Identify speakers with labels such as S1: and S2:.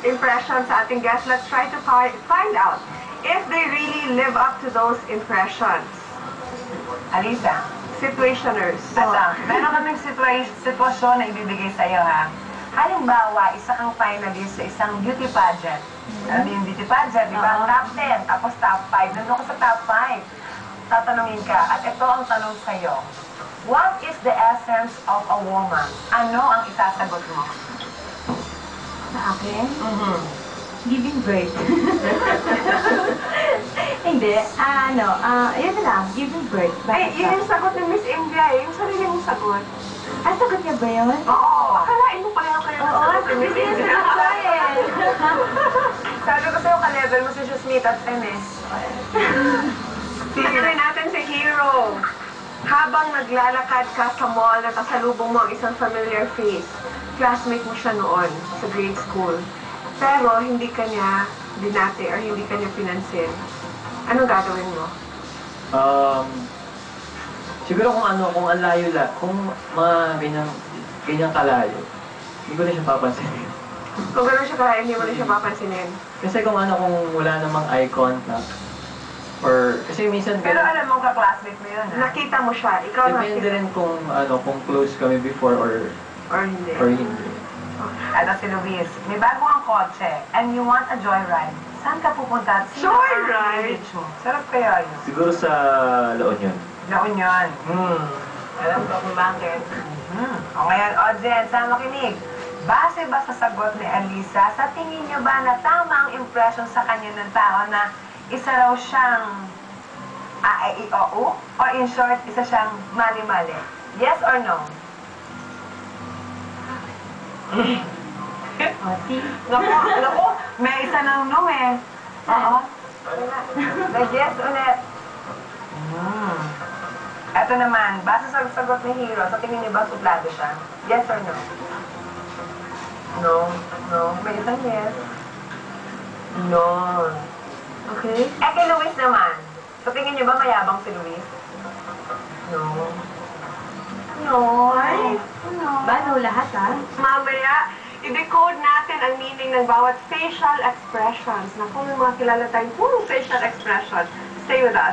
S1: impressions sa ating guests. Let's try to find out if they really live up to those impressions.
S2: Alisa,
S1: Situationers.
S2: meron kaming sitwasyon na ibibigay sa'yo, ha? Halimbawa, isa kang finalist sa isang beauty pageant. Alam niyo yung beauty pageant, di ba? Top 10, tapos top 5. Nandun ka sa top 5. Tatanungin ka, at ito ang tanong sa'yo. What is the essence of a woman? Ano ang isasagot mo?
S3: Sa akin? Giving birth. Hindi. Yun na lang. Giving birth.
S1: Ay, yun yung sagot ng Miss India eh. Yung sarili mong sagot.
S3: Ay, sagot niya ba yun?
S1: Oo. Akalain mo pala kayo ng sagot ng Miss
S3: Hindi
S1: India.
S2: Sabi ko sa'yo, ka-level mo si Jusmita at MS.
S1: Tignan natin si Hero. Habang naglalakad ka sa mall, nakasalubong mo ang isang familiar face. Classmate mo siya noon sa grade school. Pero hindi ka niya binati or hindi ka niya pinansin. Anong gagawin mo?
S4: Siguro kung ang layo kung mga ganyang kalayo, hindi ko na siya papansinin.
S1: Kung gano'n siya kaya, hindi mo na siya papansinin.
S4: Kasi kung wala namang eye contact, or, kasi minsan...
S2: Pero alam mo, ka-classmate mo yun, ha?
S1: Nakita mo siya, ikaw
S4: depende
S1: nakita.
S4: rin kung close kami before or
S1: hindi.
S4: hindi.
S2: Ito si Luis, may bago ang kotse, and you want a joyride. Saan ka pupunta?
S1: Joyride?
S2: Sarap kaya yun.
S4: Siguro sa La Union.
S2: La Union. Alam ko kung bakit. O ngayon, audience, makinig. Base ba sa sagot ni Alisa, sa tingin niyo ba na tama ang impression sa kanya ng tao na isa raw siyang A-E-I-O-U? Or in short, isa siyang mali-mali? Yes or no? Naku, may isa ng no eh. Oo. Yes ulit. Eto naman, base sa sagot ni Hero, sa tingin niyo ba suplado siya? Yes or no? No. May isang yes. No.
S1: Okay?
S2: Kay Luis naman, sa tingin niyo ba mayabang si Luis? No.
S1: Ay,
S3: Bano lahat, ha?
S1: mamaya, i-decode natin ang meaning ng bawat facial expressions. Naku, may mga kilala tayong puro facial expressions. Stay with us.